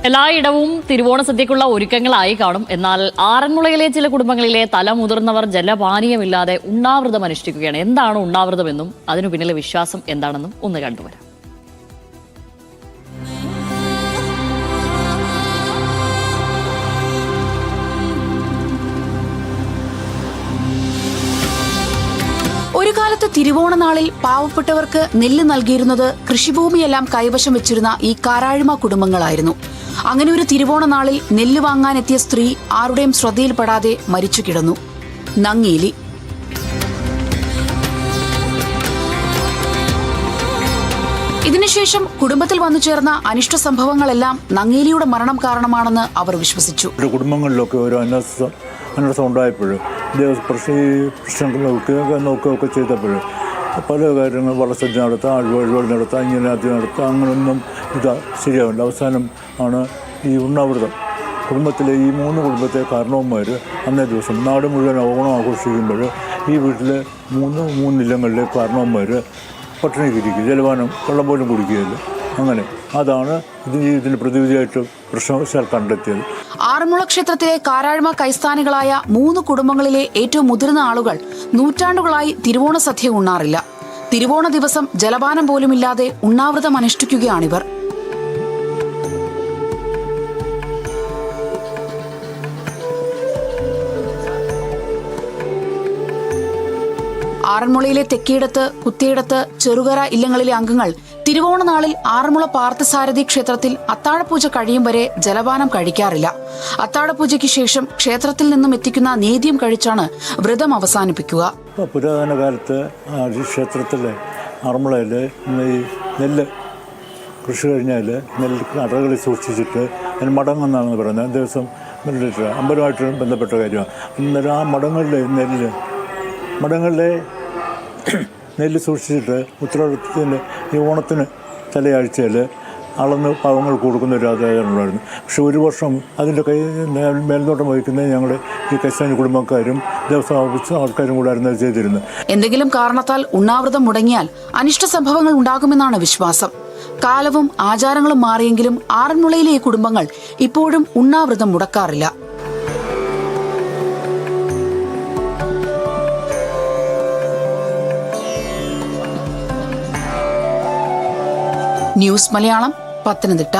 എല്ലായിടവും തിരുവോണ സദ്യക്കുള്ള ഒരുക്കങ്ങളായി കാണും. എന്നാൽ ആറന്മുളയിലെ ചില കുടുംബങ്ങളിലെ തലമുതിർന്നവർ ജലപാനീയമില്ലാതെ ഉണ്ണാവൃതം അനുഷ്ഠിക്കുകയാണ്. എന്താണ് ഉണ്ണാവൃതമെന്നും അതിനു പിന്നിലെ വിശ്വാസം എന്താണെന്നും ഒന്ന് കണ്ടുവരാം. ഒരു കാലത്ത് തിരുവോണനാളിൽ പാവപ്പെട്ടവർക്ക് നെല്ല് നൽകിയിരുന്നത് കൃഷിഭൂമിയെല്ലാം കൈവശം വെച്ചിരുന്ന ഈ കാരാഴ്മ കുടുംബങ്ങളായിരുന്നു. അങ്ങനെ ഒരു തിരുവോണനാളിൽ നെല്ല് വാങ്ങാനെത്തിയ സ്ത്രീ ആരുടെയും ശ്രദ്ധയിൽപ്പെടാതെ മരിച്ചു കിടന്നു. നങ്ങേലി. ഇതിനുശേഷം കുടുംബത്തിൽ വന്നു ചേർന്ന അനിഷ്ട സംഭവങ്ങളെല്ലാം നങ്ങേലിയുടെ മരണം കാരണമാണെന്ന് അവർ വിശ്വസിച്ചു. കുടുംബങ്ങളിലൊക്കെ ഒരു അനർത്ഥം ഉണ്ടായപ്പോഴും പ്രശ്നങ്ങളൊക്കെ നോക്കുകയൊക്കെ ചെയ്തപ്പോൾ പല കാര്യങ്ങൾ വളസജ്ജ നടത്താം, ആഴ്വഴികൾ നടത്താം, ഇങ്ങനെ അത് നടത്താം, അങ്ങനെയൊന്നും ശരിയാവില്ല. അവസാനം ആണ് ഈ ഉണ്ണാവൃതം. കുടുംബത്തിലെ ഈ 3 കുടുംബത്തെ കാരണവന്മാർ അന്നേ ദിവസം നാട് മുഴുവൻ ഓണം ആഘോഷിക്കുമ്പോൾ ഈ വീട്ടിലെ മൂന്നില്ലങ്ങളിലെ കാരണവന്മാർ പട്ടിണിക്കിരിക്കും, ജലപാനം വെള്ളം പോലും കുടിക്കുകയില്ല. അങ്ങനെ അതാണ് ഇതിന് പ്രതിവിധിയായിട്ട് പ്രശ്നവശാൽ കണ്ടെത്തിയത്. ആറന്മുള ക്ഷേത്രത്തിലെ കാരാഴ്മ കൈസ്ഥാനികളായ 3 കുടുംബങ്ങളിലെ ഏറ്റവും മുതിർന്ന ആളുകൾ നൂറ്റാണ്ടുകളായി തിരുവോണ സദ്യ ഉണ്ണാറില്ല. തിരുവോണ ദിവസം ജലപാനം പോലുമില്ലാതെ ഉണ്ണാവൃതം അനുഷ്ഠിക്കുകയാണിവർ. ആറന്മുളയിലെ തെക്കേടത്ത്, കുത്തിയിടത്ത്, ചെറുകര ഇല്ലങ്ങളിലെ അംഗങ്ങൾ തിരുവോണനാളിൽ ആറന്മുള പാർത്ഥസാരഥി ക്ഷേത്രത്തിൽ അത്താഴപൂജ കഴിയും വരെ ജലപാനം കഴിക്കാറില്ല. അത്താഴപൂജയ്ക്ക് ശേഷം ക്ഷേത്രത്തിൽ നിന്നും എത്തിക്കുന്ന നേദ്യം കഴിച്ചാണ് വ്രതം അവസാനിപ്പിക്കുക. പുരാതന കാലത്ത് ക്ഷേത്രത്തിലെ ആറന്മുളയിൽ ഈ നെല്ല് കൃഷി കഴിഞ്ഞാൽ നെല്ല് അറകളിൽ സൂക്ഷിച്ചിട്ട് അതിന് മടങ്ങെന്നാണ് പറയുന്നത്. ദിവസം അമ്പലമായിട്ട് ബന്ധപ്പെട്ട കാര്യമാണ്. അന്നേരം ആ മടങ്ങളിലെ നെല്ല് സൂക്ഷിച്ചിട്ട് ഉത്തരവാദിത്തത്തിൻ്റെ ഈ ഓണത്തിന് തലയാഴ്ചയിൽ അളന്ന് പാവങ്ങൾ കൊടുക്കുന്ന ഒരു ആചാരമുണ്ടായിരുന്നു. പക്ഷെ ഒരു വർഷം അതിൻ്റെ മേൽനോട്ടം വഹിക്കുന്നത് ഞങ്ങളുടെ ഈ കൈസ്ഥാനി കുടുംബക്കാരും ദേവസ്വം ആൾക്കാരും കൂടായിരുന്നു ചെയ്തിരുന്നത്. എന്തെങ്കിലും കാരണത്താൽ ഉണ്ണാവൃതം മുടങ്ങിയാൽ അനിഷ്ട സംഭവങ്ങൾ ഉണ്ടാകുമെന്നാണ് വിശ്വാസം. കാലവും ആചാരങ്ങളും മാറിയെങ്കിലും ആറന്മുളയിലെ ഈ കുടുംബങ്ങൾ ഇപ്പോഴും ഉണ്ണാവൃതം മുടക്കാറില്ല. ന്യൂസ് മലയാളം, പത്തനംതിട്ട.